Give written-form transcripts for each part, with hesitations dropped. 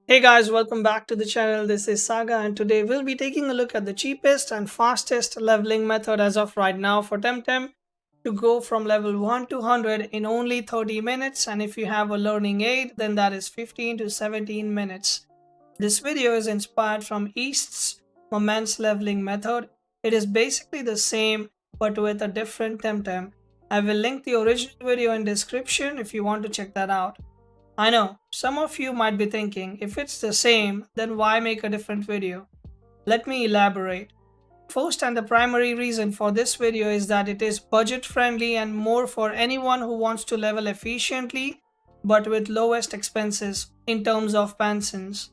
Hey guys, welcome back to the channel. This is Saga, and today we'll be taking a look at the cheapest and fastest leveling method as of right now for TEMTEM to go from level 1 to 100 in only 30 minutes, and if you have a learning aid then that is 15 to 17 minutes. This video is inspired from East's Moments leveling method. It is basically the same but with a different TEMTEM. I will link the original video in description if you want to check that out. I know, some of you might be thinking, if it's the same, then why make a different video? Let me elaborate. First and the primary reason for this video is that it is budget friendly and more for anyone who wants to level efficiently but with lowest expenses in terms of PANSUNS.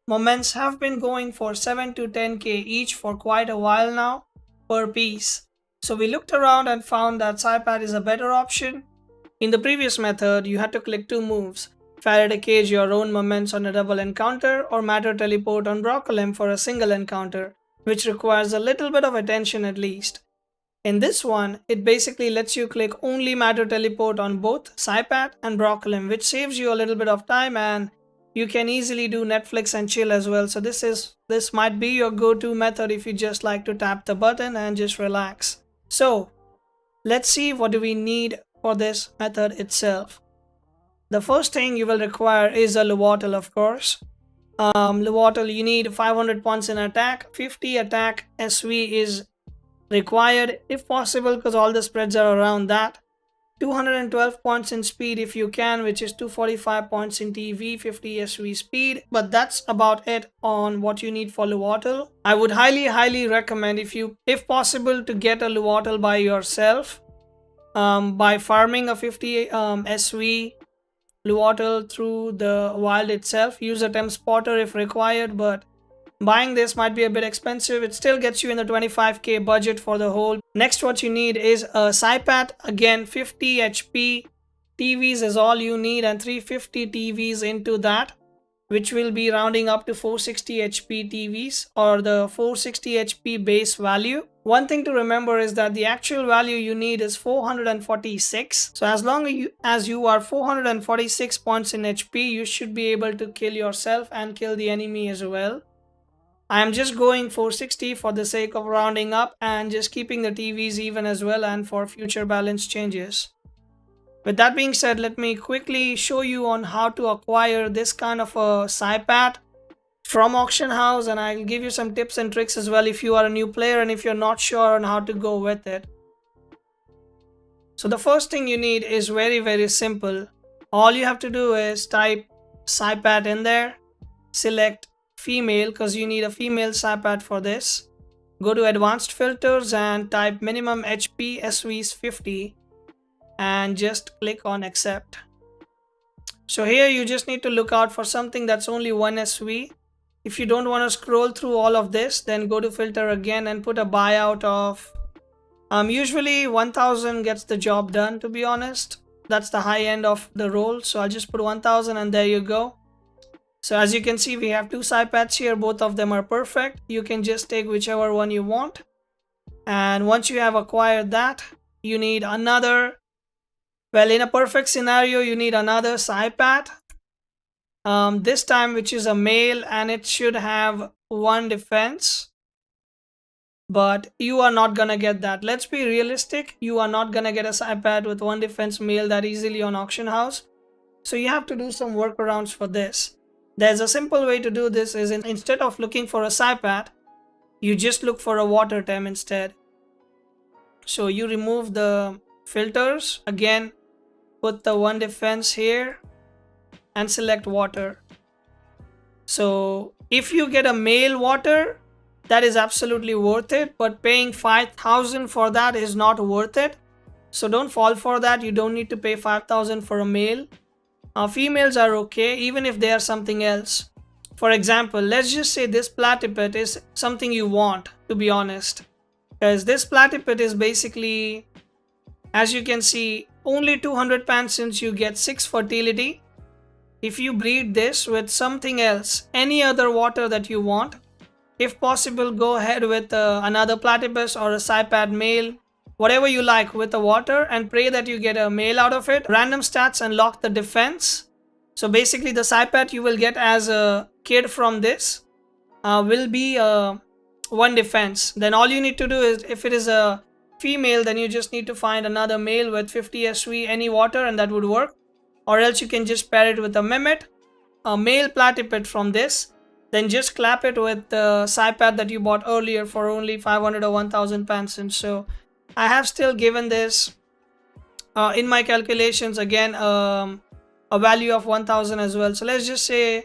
Moments have been going for 7 to 10k each for quite a while now per piece. So we looked around and found that SciPat is a better option. In the previous method, you had to click two moves. Faraday Cage your own moments on a double encounter or Matter Teleport on Broccolem for a single encounter, which requires a little bit of attention at least. In this one, it basically lets you click only Matter Teleport on both SciPat and Broccolem, which saves you a little bit of time, and you can easily do Netflix and chill as well. So this might be your go-to method if you just like to tap the button and just relax. So let's see what do we need for this method itself. The first thing you will require is a Luwatel, of course. Luwatel, you need 500 points in attack, 50 attack SV is required if possible because all the spreads are around that. 212 points in speed if you can, which is 245 points in TV, 50 SV speed, but that's about it on what you need for Luwatel. I would highly recommend if possible to get a Luwatel by yourself by farming a 50 SV Luwatel through the wild itself. Use a Temp spotter if required, but buying this might be a bit expensive. It still gets you in the 25k budget for the whole. Next, what you need is a SciPat. Again, 50 HP TVs is all you need, and 350 TVs into that, which will be rounding up to 460 HP TVs or the 460 HP base value. One thing to remember is that the actual value you need is 446. So as long as you are 446 points in HP, you should be able to kill yourself and kill the enemy as well. I am just going 460 for the sake of rounding up and just keeping the TVs even as well, and for future balance changes. With that being said, let me quickly show you on how to acquire this kind of a SciPat from auction house, and I'll give you some tips and tricks as well if you are a new player and if you're not sure on how to go with it. So the first thing you need is very simple. All you have to do is type SciPat in there, select female because you need a female SciPat for this. Go to advanced filters and type minimum HP SV is 50 and just click on accept. So here you just need to look out for something that's only 1 SV. If you don't want to scroll through all of this, then go to filter again and put a buyout of usually 1000 gets the job done, to be honest. That's the high end of the roll, so I'll just put 1000 and there you go. So as you can see, we have two SciPats here. Both of them are perfect. You can just take whichever one you want, and once you have acquired that, you need another. Well, in a perfect scenario, you need another SciPat. This time, which is a male, and it should have 1 defense. But you are not gonna get that. Let's be realistic. You are not gonna get a SciPat with 1 defense male that easily on auction house. So you have to do some workarounds for this. There's a simple way to do this is instead of looking for a SciPat, you just look for a water tem instead. So you remove the filters, again put the 1 defense here and select water. So if you get a male water, that is absolutely worth it, but paying 5000 for that is not worth it. So don't fall for that. You don't need to pay 5000 for a male. Females are okay even if they are something else. For example, let's just say this platypus is something you want, to be honest, because this platypus is basically, as you can see, only 200 PANSUNS, you get 6 fertility. If you breed this with something else, any other water that you want, if possible go ahead with another platypus or a SciPat male, whatever you like with the water, and pray that you get a male out of it. Random stats unlock the defense. So basically the pet you will get as a kid from this will be 1 defense. Then all you need to do is, if it is a female, then you just need to find another male with 50 SV any water, and that would work. Or else you can just pair it with a Mehmet, a male platyped from this. Then just clap it with the pad that you bought earlier for only 500 or 1000 PANSUNS. So I have still given this in my calculations again a value of 1000 as well. So let's just say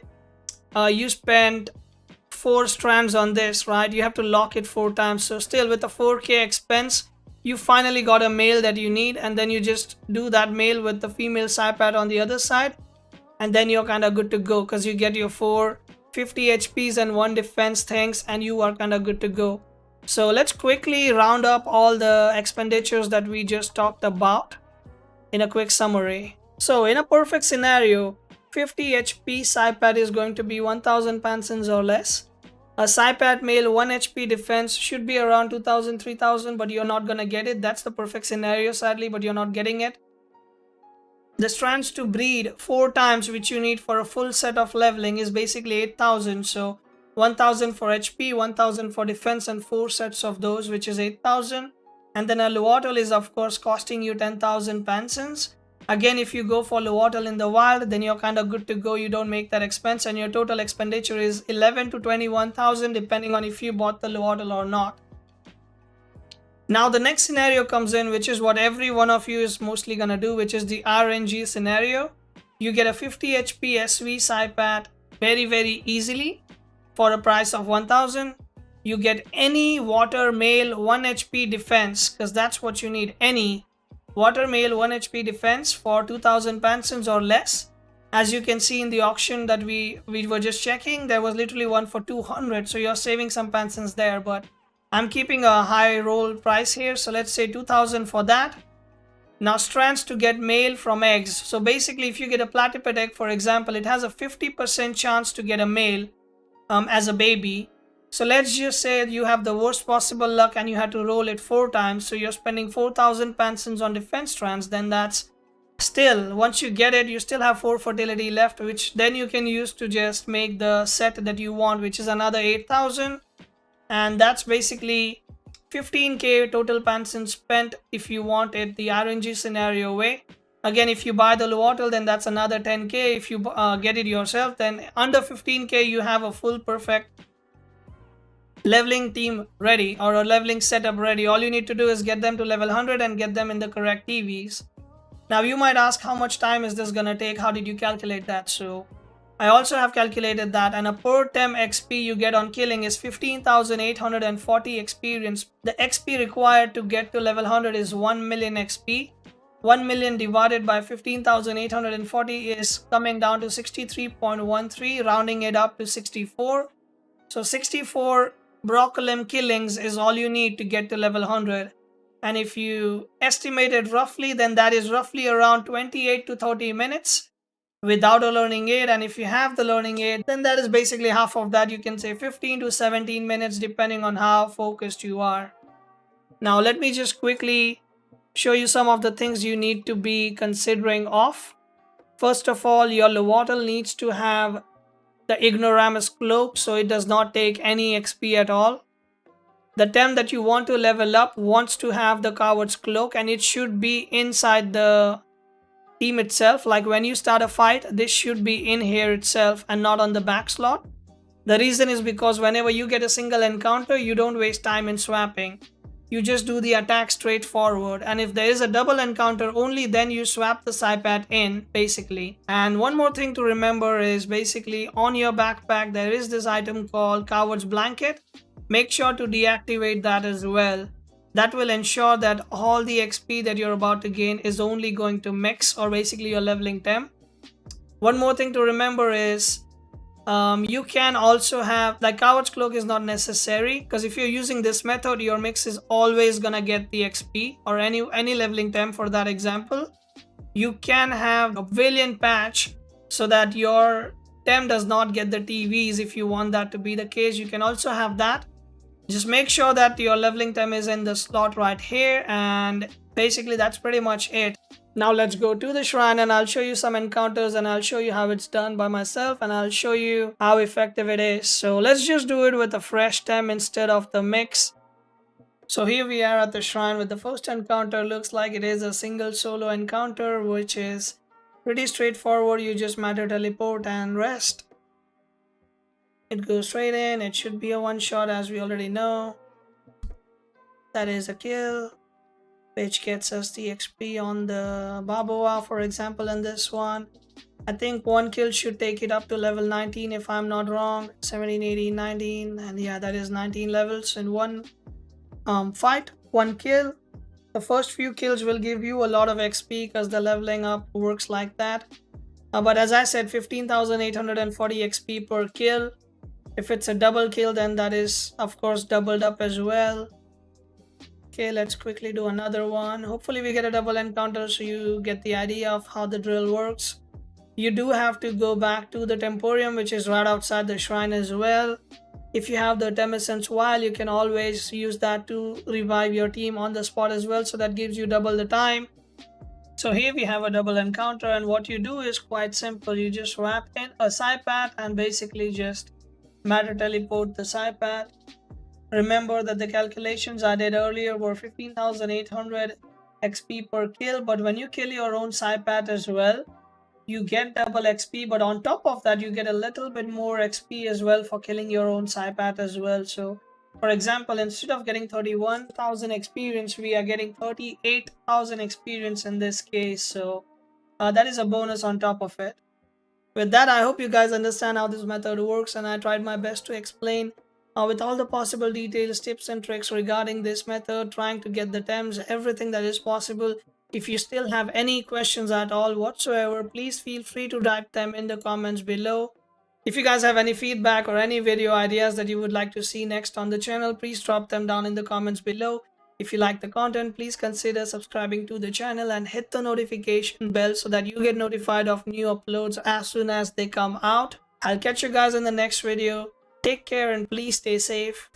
you spent 4 strands on this, right? You have to lock it 4 times. So still with a 4k expense, you finally got a male that you need, and then you just do that male with the female pad on the other side, and then you're kind of good to go, because you get your 4 50 HPs and 1 defense things, and you are kind of good to go. So let's quickly round up all the expenditures that we just talked about in a quick summary. So in a perfect scenario, 50 HP pad is going to be 1000 PANSUNS or less. A pad male 1 HP defense should be around 2000 3000, but you're not gonna get it. That's the perfect scenario, sadly, but you're not getting it. The strands to breed 4 times, which you need for a full set of leveling, is basically 8000. So 1000 for HP, 1000 for defense, and 4 sets of those, which is 8000. And then a Luotl is of course costing you 10,000 PANSUNS. Again, if you go for Luotl in the wild, then you're kind of good to go. You don't make that expense, and your total expenditure is 11 to 21,000, depending on if you bought the Luotl or not. Now the next scenario comes in, which is what every one of you is mostly gonna do, which is the RNG scenario. You get a 50 HP SV pad very easily for a price of 1000. You get any water male 1 HP defense, because that's what you need. Any water male 1 HP defense for 2000 PANSUNS or less. As you can see in the auction that we were just checking, there was literally one for 200, so you're saving some PANSUNS there, but I'm keeping a high roll price here, so let's say 2000 for that. Now strands to get male from eggs. So basically if you get a platyped egg, for example, it has a 50% chance to get a male as a baby. So let's just say you have the worst possible luck and you had to roll it 4 times, so you're spending 4000 PANSUNS on defense strands. Then that's still, once you get it, you still have 4 fertility left, which then you can use to just make the set that you want, which is another 8000. And that's basically 15k total PANSUNS spent if you want it the RNG scenario way. Again, if you buy the Luotl, then that's another 10k. If you get it yourself, then under 15k you have a full perfect leveling team ready, or a leveling setup ready. All you need to do is get them to level 100 and get them in the correct TVs. Now you might ask, how much time is this gonna take? How did you calculate that? So I also have calculated that, and a per TEM XP you get on killing is 15,840 experience. The XP required to get to level 100 is 1 million XP. 1 million divided by 15,840 is coming down to 63.13, rounding it up to 64. So 64 Brocolem killings is all you need to get to level 100. And if you estimate it roughly, then that is roughly around 28 to 30 minutes without a learning aid. And if you have the learning aid, then that is basically half of that. You can say 15 to 17 minutes depending on how focused you are. Now let me just quickly show you some of the things you need to be considering of. First of all, your Luotl needs to have the Ignoramus cloak, so it does not take any XP at all. The TEM that you want to level up wants to have the Coward's cloak, and it should be inside the team itself. Like when you start a fight, this should be in here itself and not on the back slot. The reason is because whenever you get a single encounter, you don't waste time in swapping. You just do the attack straight forward, and if there is a double encounter, only then you swap the Psipat in, basically. And one more thing to remember is basically on your backpack there is this item called Coward's Blanket. Make sure to deactivate that as well. That will ensure that all the XP that you're about to gain is only going to mix, or basically your leveling TEM. One more thing to remember is you can also have, like, Coward's Cloak is not necessary, because if you're using this method, your mix is always gonna get the XP, or any leveling TEM for that example. You can have a Valiant patch so that your TEM does not get the TVs. If you want that to be the case, you can also have that. Just make sure that your leveling Tem is in the slot right here, and basically that's pretty much it. Now let's go to the shrine and I'll show you some encounters and I'll show you how it's done by myself and I'll show you how effective it is. So let's just do it with a fresh Tem instead of the mix. So here we are at the shrine with the first encounter. Looks like it is a single solo encounter, which is pretty straightforward. You just matter teleport and rest. It goes straight in. It should be a one shot, as we already know. That is a kill, which gets us the XP on the Baboa, for example. In this one, I think one kill should take it up to level 19 if I'm not wrong. 17, 18, 19, and yeah, that is 19 levels in one fight. One kill. The first few kills will give you a lot of XP because the leveling up works like that. But as I said, 15,840 XP per kill. If it's a double kill, then that is of course doubled up as well. Okay, let's quickly do another one. Hopefully we get a double encounter so you get the idea of how the drill works. You do have to go back to the Temporium, which is right outside the shrine as well. If you have the Tem Essence Vial, you can always use that to revive your team on the spot as well, so that gives you double the time. So here we have a double encounter, and what you do is quite simple. You just wrap in a Psypat and basically just matter teleport the Psypat. Remember that the calculations I did earlier were 15,800 XP per kill, but when you kill your own Psypat as well, you get double XP, but on top of that you get a little bit more XP as well for killing your own Psypat as well. So for example, instead of getting 31,000 experience, we are getting 38,000 experience in this case. So that is a bonus on top of it. With that, I hope you guys understand how this method works, and I tried my best to explain with all the possible details, tips and tricks regarding this method, trying to get the Tems, everything that is possible. If you still have any questions at all whatsoever, please feel free to type them in the comments below. If you guys have any feedback or any video ideas that you would like to see next on the channel, please drop them down in the comments below. If you like the content, please consider subscribing to the channel and hit the notification bell so that you get notified of new uploads as soon as they come out. I'll catch you guys in the next video. Take care and please stay safe.